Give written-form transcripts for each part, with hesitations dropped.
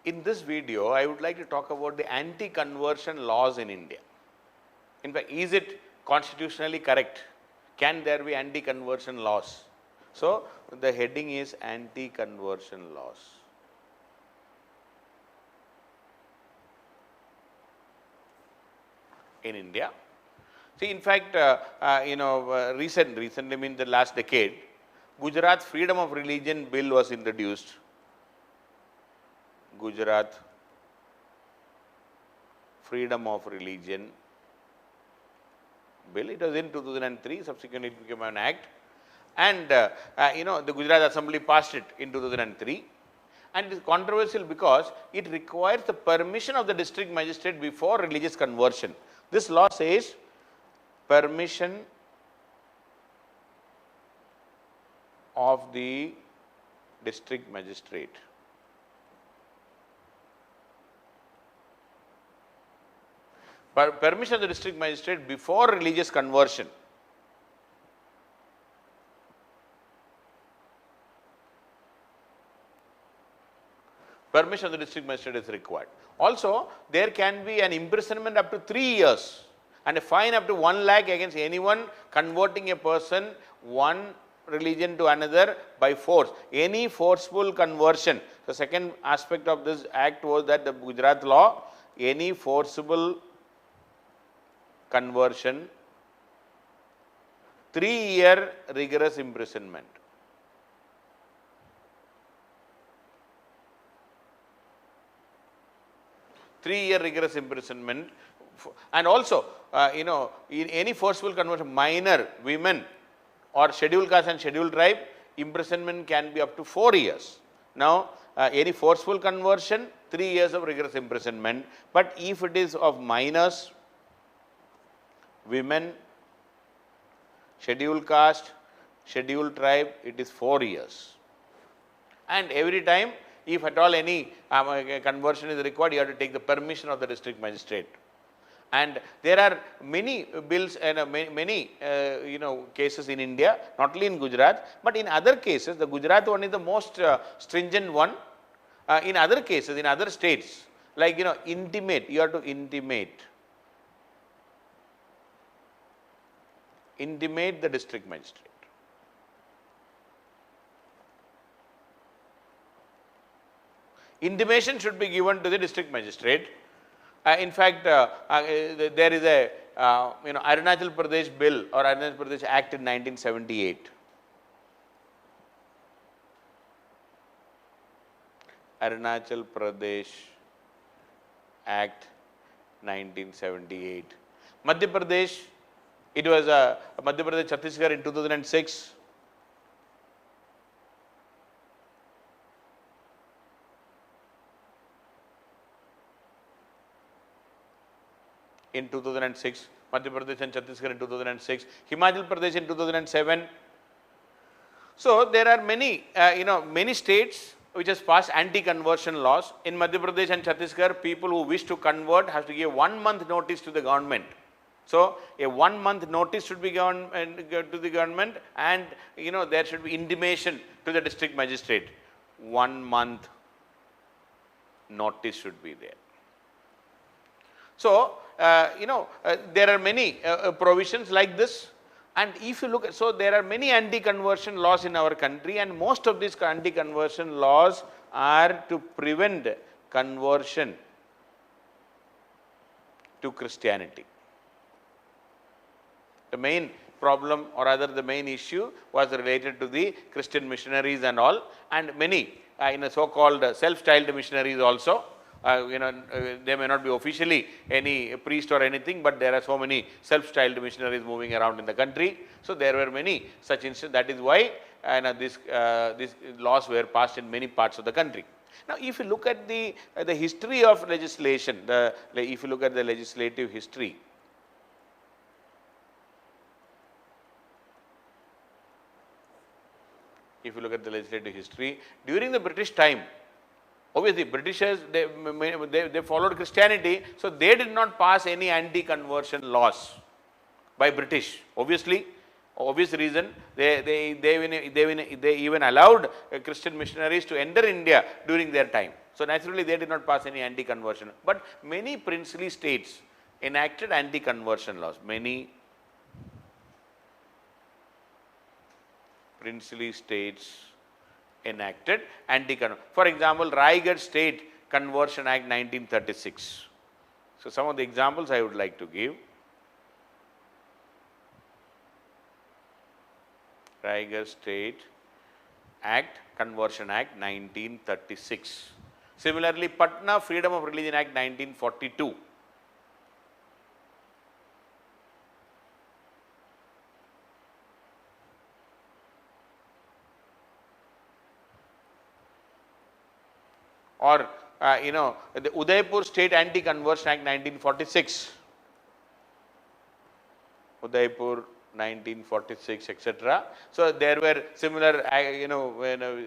In this video, I would like to talk about the anti-conversion laws in India. In fact, is it constitutionally correct? Can there be anti-conversion laws? So, the heading is anti-conversion laws. In India. See, in fact, recently means the last decade, Gujarat Freedom of Religion Bill was introduced. Gujarat Freedom of Religion Bill. It was in 2003, subsequently it became an act. And, the Gujarat Assembly passed it in 2003. And it is controversial because it requires the permission of the district magistrate before religious conversion. This law says permission of the district magistrate. Permission of the district magistrate before religious conversion. Permission of the district magistrate is required. Also, there can be an imprisonment up to 3 years and a fine up to 1 lakh against anyone converting a person one religion to another by force. Any forceful conversion. The second aspect of this act was that the Gujarat law, any forcible conversion, 3-year rigorous imprisonment. Three-year rigorous imprisonment, and also, in any forceful conversion, minor, women, or scheduled caste and scheduled tribe, imprisonment can be up to 4 years. Now, any forceful conversion, 3 years of rigorous imprisonment, but if it is of minors, women, scheduled caste, scheduled tribe, it is 4 years. And every time, if at all any conversion is required, you have to take the permission of the district magistrate. And there are many bills and many cases in India, not only in Gujarat, but in other cases. The Gujarat one is the most stringent one. In other cases, in other states, like intimate, you have to intimate the district magistrate. Intimation should be given to the district magistrate. In fact, there is a Arunachal Pradesh bill or Arunachal Pradesh Act in 1978. Arunachal Pradesh Act 1978. Madhya Pradesh, it was Madhya Pradesh Chhattisgarh in 2006. In 2006, Madhya Pradesh and Chhattisgarh in 2006, Himachal Pradesh in 2007. So there are many, many states which has passed anti-conversion laws. In Madhya Pradesh and Chhattisgarh, people who wish to convert have to give 1 month notice to the government. So a 1 month notice should be given to the government, and there should be intimation to the district magistrate. 1 month notice should be there. So, there are many provisions like this, and if you look at, so there are many anti-conversion laws in our country, and most of these anti-conversion laws are to prevent conversion to Christianity. The main problem, or rather the main issue, was related to the Christian missionaries and all, and many so-called self-styled missionaries also. They may not be officially any priest or anything, but there are so many self-styled missionaries moving around in the country. So there were many such instances. That is why these laws were passed in many parts of the country. Now, if you look at the history of legislation, if you look at the legislative history, during the British time, obviously, Britishers, they followed Christianity, so they did not pass any anti-conversion laws by British. Obvious reason, they even allowed Christian missionaries to enter India during their time. So naturally they did not pass any anti-conversion. But many princely states enacted anti-conversion laws. Many princely states enacted anti-conversion. For example, Raigad State Conversion Act 1936. So some of the examples I would like to give. Raigad State Conversion Act 1936. Similarly, Patna Freedom of Religion Act 1942. Or the Udaipur State Anti-Conversion Act 1946. Udaipur 1946, etc. So there were similar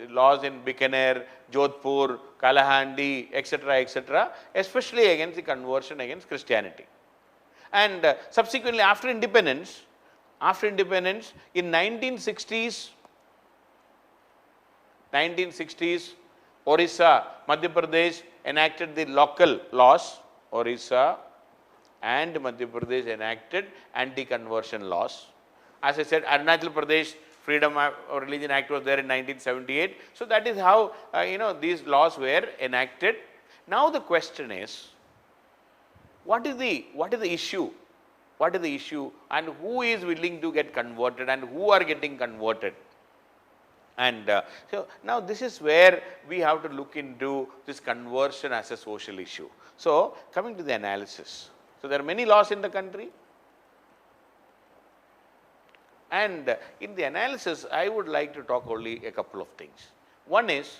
laws in Bikaner, Jodhpur, Kalahandi, etc., especially against the conversion against Christianity. And subsequently after independence in 1960s, Orissa, Madhya Pradesh enacted the local laws. Orissa and Madhya Pradesh enacted anti-conversion laws. As I said, Arunachal Pradesh Freedom of Religion Act was there in 1978. So that is how these laws were enacted. Now the question is, what is the issue? What is the issue, and who is willing to get converted and who are getting converted? And so now this is where we have to look into this conversion as a social issue. So coming to the analysis. So there are many laws in the country, and in the analysis I would like to talk only a couple of things. One is,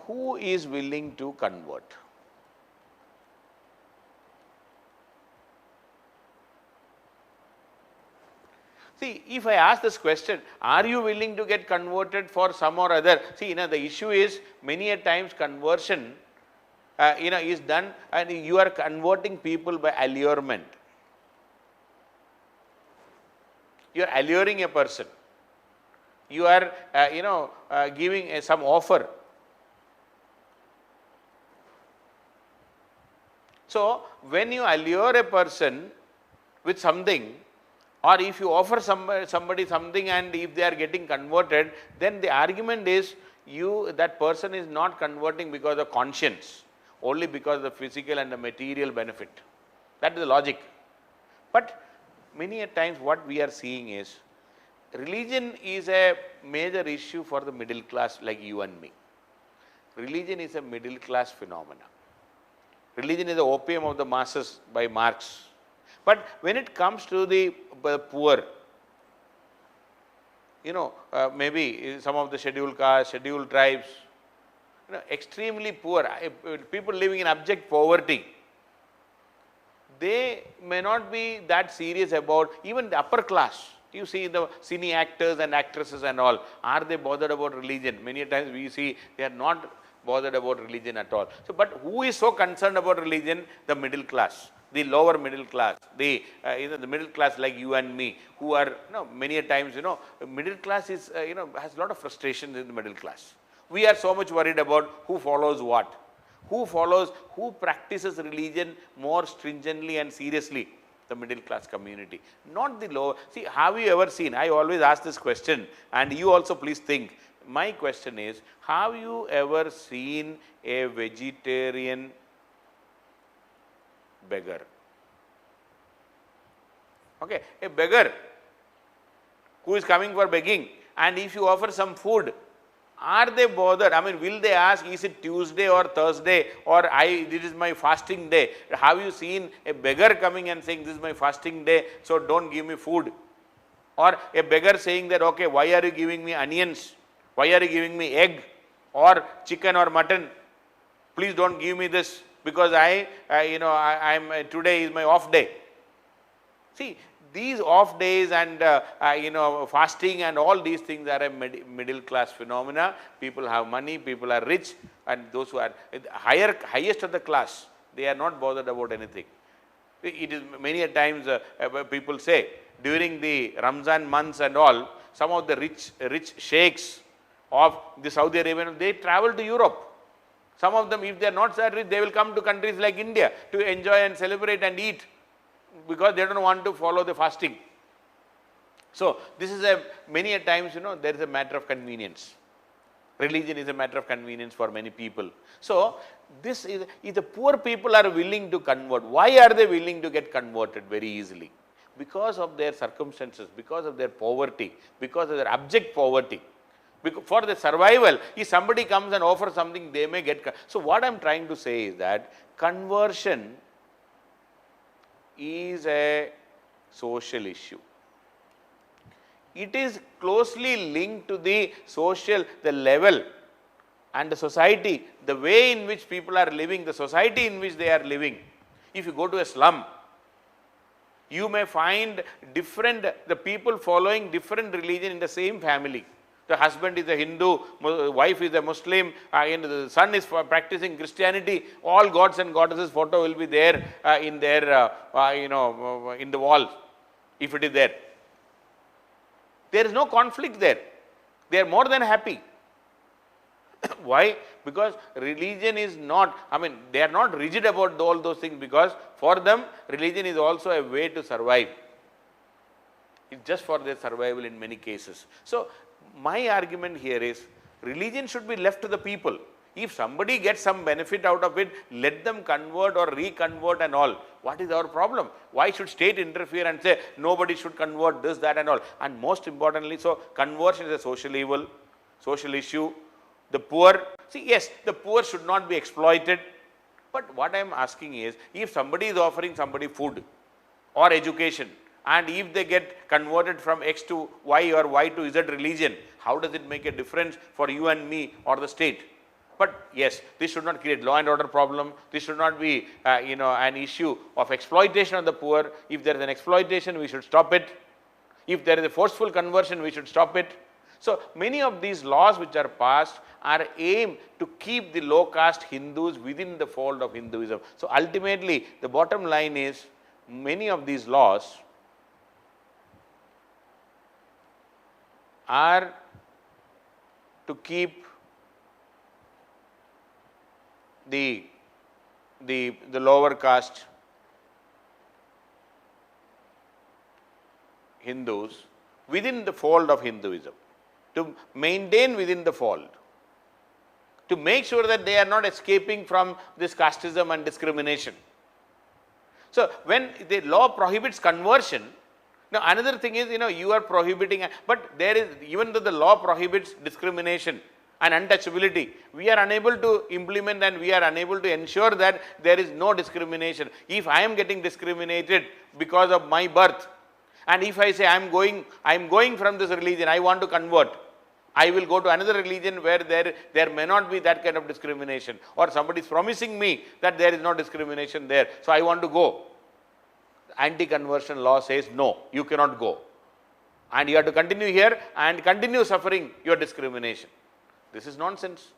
who is willing to convert? See, if I ask this question, are you willing to get converted for some or other? See, the issue is many a times conversion, is done and you are converting people by allurement. You are alluring a person. You are, giving some offer. So, when you allure a person with something, or if you offer somebody something and if they are getting converted, then the argument is that person is not converting because of conscience, only because of the physical and the material benefit. That is the logic. But many a times what we are seeing is, religion is a major issue for the middle class like you and me. Religion is a middle class phenomenon. Religion is the opium of the masses by Marx. But when it comes to the poor, maybe some of the scheduled castes, scheduled tribes, extremely poor, people living in abject poverty, they may not be that serious about even the upper class. You see the cine actors and actresses and all, are they bothered about religion? Many times we see they are not bothered about religion at all. So, but who is so concerned about religion? The middle class, the lower middle class, the middle class like you and me, who are many a times middle class is has a lot of frustrations in the middle class. We are so much worried about who follows what, who practices religion more stringently and seriously. The middle class community, not the lower. See, have you ever seen? I always ask this question, and you also please think. My question is, have you ever seen a vegetarian beggar? Okay, a beggar who is coming for begging, and if you offer some food, are they bothered? I mean, will they ask, is it Tuesday or Thursday, or this is my fasting day? Have you seen a beggar coming and saying, this is my fasting day, so don't give me food? Or a beggar saying that, okay, why are you giving me onions? Why are you giving me egg or chicken or mutton? Please don't give me this because today is my off day. See, these off days and fasting and all these things are a middle class phenomena. People have money, people are rich, and those who are highest of the class, they are not bothered about anything. It is many a times people say during the Ramzan months and all, some of the rich sheikhs of the Saudi Arabian, they travel to Europe. Some of them, if they are not salaried, they will come to countries like India to enjoy and celebrate and eat because they don't want to follow the fasting. So this is many a times, there is a matter of convenience. Religion is a matter of convenience for many people. So this is, if the poor people are willing to convert, why are they willing to get converted very easily? Because of their circumstances, because of their poverty, because of their abject poverty. For the survival, if somebody comes and offers something, they may get. So what I am trying to say is that conversion is a social issue. It is closely linked to the social, the level and the society, the way in which people are living, the society in which they are living. If you go to a slum, you may find the people following different religion in the same family. The husband is a Hindu, wife is a Muslim, and the son is practicing Christianity. All gods and goddesses photo will be there in their, in the wall, if it is there. There is no conflict there. They are more than happy. Why? Because religion is not, they are not rigid about all those things, because for them, religion is also a way to survive. It's just for their survival in many cases. So, my argument here is, religion should be left to the people. If somebody gets some benefit out of it, let them convert or reconvert and all. What is our problem? Why should state interfere and say, nobody should convert this, that and all? And most importantly, so conversion is a social evil, social issue. The poor, yes, the poor should not be exploited. But what I am asking is, if somebody is offering somebody food or education, and if they get converted from X to Y or Y to Z religion, how does it make a difference for you and me or the state? But yes, this should not create law and order problem. This should not be, an issue of exploitation of the poor. If there is an exploitation, we should stop it. If there is a forceful conversion, we should stop it. So many of these laws which are passed are aimed to keep the low caste Hindus within the fold of Hinduism. So ultimately, the bottom line is, many of these laws are to keep the lower caste Hindus within the fold of Hinduism, to maintain within the fold, to make sure that they are not escaping from this casteism and discrimination. So when the law prohibits conversion, now another thing is, you are prohibiting, but there is, even though the law prohibits discrimination and untouchability, we are unable to implement and we are unable to ensure that there is no discrimination. If I am getting discriminated because of my birth, and if I say I am going from this religion, I want to convert, I will go to another religion where there may not be that kind of discrimination, or somebody is promising me that there is no discrimination there, so I want to go. Anti-conversion law says no, you cannot go, and you have to continue here and continue suffering your discrimination. This is nonsense.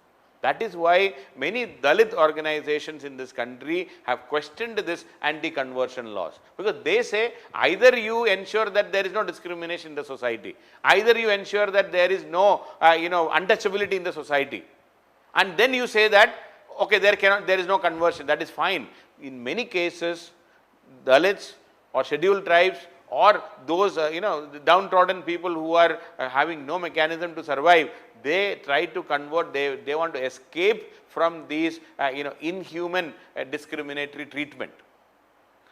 That is why many Dalit organizations in this country have questioned this anti-conversion laws, because they say either you ensure that there is no discrimination in the society, either you ensure that there is no untouchability in the society, and then you say that okay, there is no conversion. That is fine. In many cases, Dalits or scheduled tribes or those the downtrodden people who are having no mechanism to survive, they try to convert, they want to escape from these inhuman discriminatory treatment.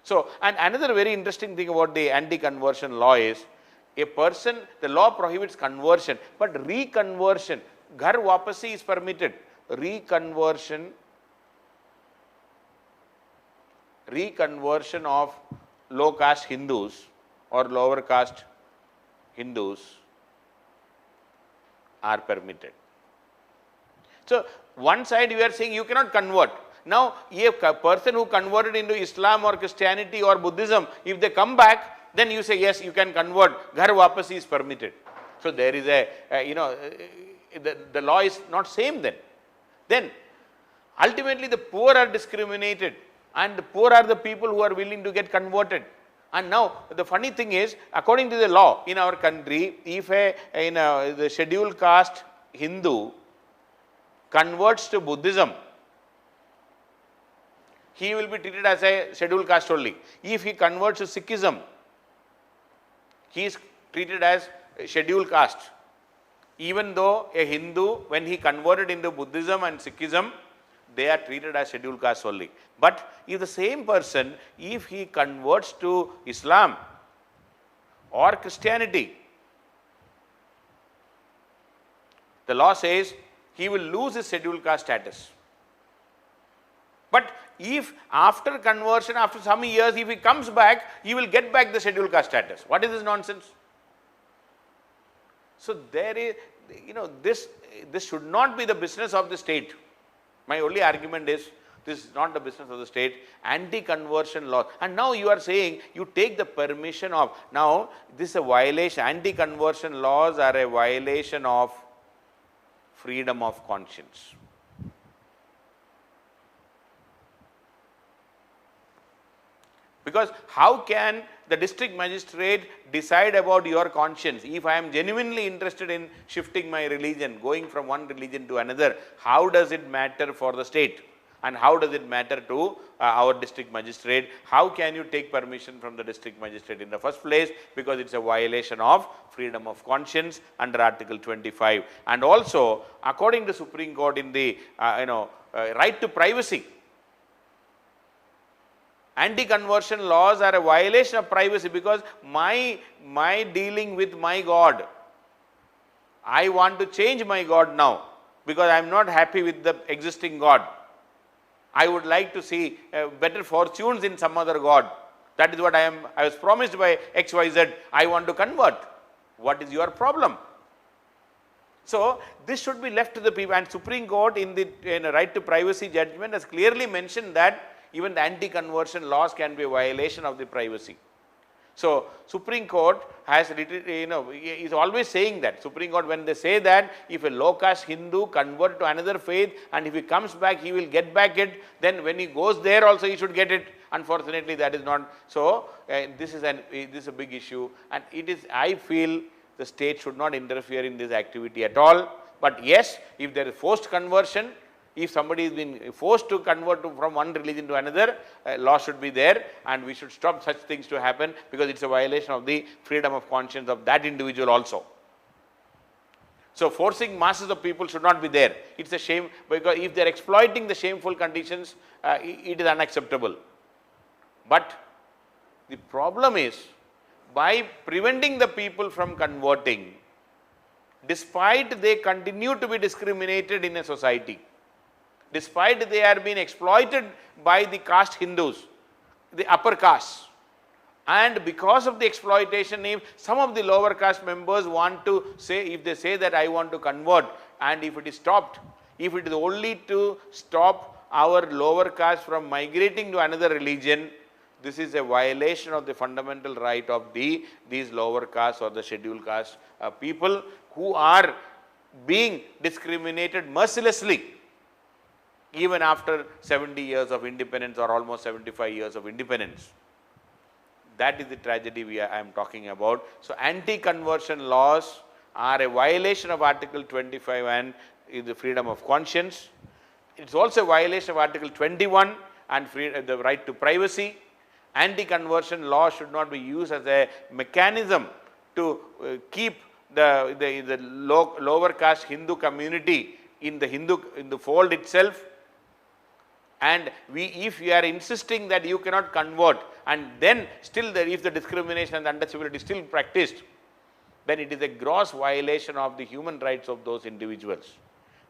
So, and another very interesting thing about the anti-conversion law is, the law prohibits conversion, but reconversion, ghar wapasi is permitted. Reconversion of low caste Hindus or lower caste Hindus are permitted. So one side you are saying you cannot convert. Now if a person who converted into Islam or Christianity or Buddhism, if they come back, then you say yes, you can convert, ghar wapasi is permitted. So there is the law is not same then. Then ultimately the poor are discriminated, and the poor are the people who are willing to get converted. And now the funny thing is, according to the law in our country, if the scheduled caste Hindu converts to Buddhism, he will be treated as a scheduled caste only. If he converts to Sikhism, he is treated as a scheduled caste. Even though a Hindu, when he converted into Buddhism and Sikhism, they are treated as scheduled caste only. But if the same person, if he converts to Islam or Christianity, the law says he will lose his scheduled caste status. But if after conversion, after some years, if he comes back, he will get back the scheduled caste status. What is this nonsense? So there is, this should not be the business of the state. My only argument is, this is not the business of the state. Anti-conversion law. And now you are saying, you take the permission of, now this is a violation. Anti-conversion laws are a violation of freedom of conscience. Because how can the district magistrate decide about your conscience? If I am genuinely interested in shifting my religion, going from one religion to another, how does it matter for the state? And how does it matter to our district magistrate? How can you take permission from the district magistrate in the first place? Because it's a violation of freedom of conscience under Article 25. And also, according to Supreme Court in the right to privacy, anti-conversion laws are a violation of privacy, because my dealing with my God, I want to change my God now because I am not happy with the existing God. I would like to see better fortunes in some other God. That is what I was promised by XYZ. I want to convert. What is your problem? So this should be left to the people. And Supreme Court in the right to privacy judgment has clearly mentioned that even the anti-conversion laws can be a violation of the privacy. So Supreme Court has, is always saying that. Supreme Court, when they say that if a low caste Hindu convert to another faith and if he comes back, he will get back it, then when he goes there also he should get it. Unfortunately, that is not. So this is a big issue, and it is, I feel the state should not interfere in this activity at all. But yes, if there is forced conversion, if somebody is being forced to convert from one religion to another, law should be there, and we should stop such things to happen, because it's a violation of the freedom of conscience of that individual also. So forcing masses of people should not be there. It's a shame, because if they are exploiting the shameful conditions, it is unacceptable. But the problem is, by preventing the people from converting, despite they continue to be discriminated in a society, despite they are being exploited by the caste Hindus, the upper caste, and because of the exploitation, if some of the lower caste members want to say, if they say that I want to convert, and if it is stopped, if it is only to stop our lower caste from migrating to another religion, this is a violation of the fundamental right of these lower caste or the scheduled caste people who are being discriminated mercilessly even after 70 years of independence or almost 75 years of independence. That is the tragedy I am talking about. So anti-conversion laws are a violation of Article 25 and the freedom of conscience. It's also a violation of Article 21 and the right to privacy. Anti-conversion law should not be used as a mechanism to keep the lower caste Hindu community in the fold itself. And if we are insisting that you cannot convert, and then still if the discrimination and untouchability is still practiced, then it is a gross violation of the human rights of those individuals.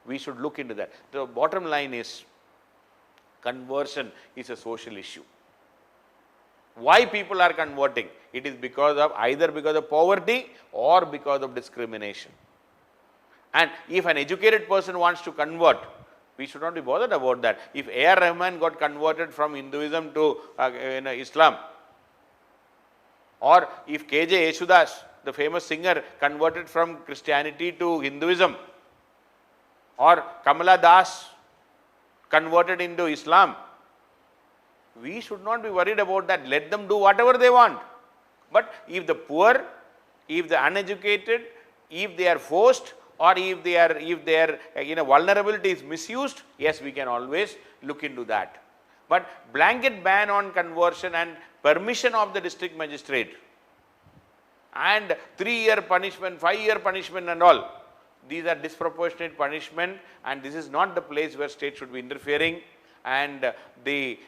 We should look into that. The bottom line is, conversion is a social issue. Why people are converting? It is either because of poverty or because of discrimination. And if an educated person wants to convert, we should not be bothered about that. If A.R. Rahman got converted from Hinduism to Islam, or if K.J. Yesudas, the famous singer, converted from Christianity to Hinduism, or Kamala Das converted into Islam, we should not be worried about that. Let them do whatever they want. But if the poor, if the uneducated, if they are forced, or if their vulnerability is misused, yes, we can always look into that. But blanket ban on conversion and permission of the district magistrate and 3-year punishment, 5-year punishment and all, these are disproportionate punishment, and this is not the place where state should be interfering. And the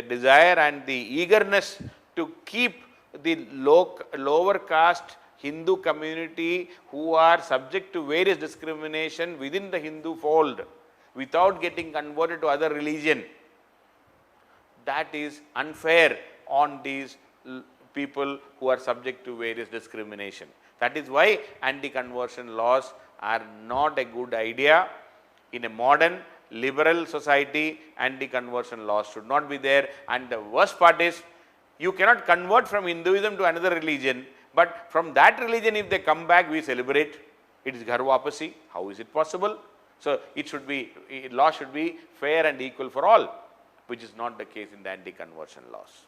desire and the eagerness to keep the lower caste Hindu community who are subject to various discrimination within the Hindu fold without getting converted to other religion, that is unfair on these people who are subject to various discrimination. That is why anti-conversion laws are not a good idea. In a modern liberal society, anti-conversion laws should not be there. And the worst part is, you cannot convert from Hinduism to another religion, but from that religion if they come back, we celebrate. It is Ghar Wapasi. How is it possible? So it should be, law should be fair and equal for all, which is not the case in the anti-conversion laws.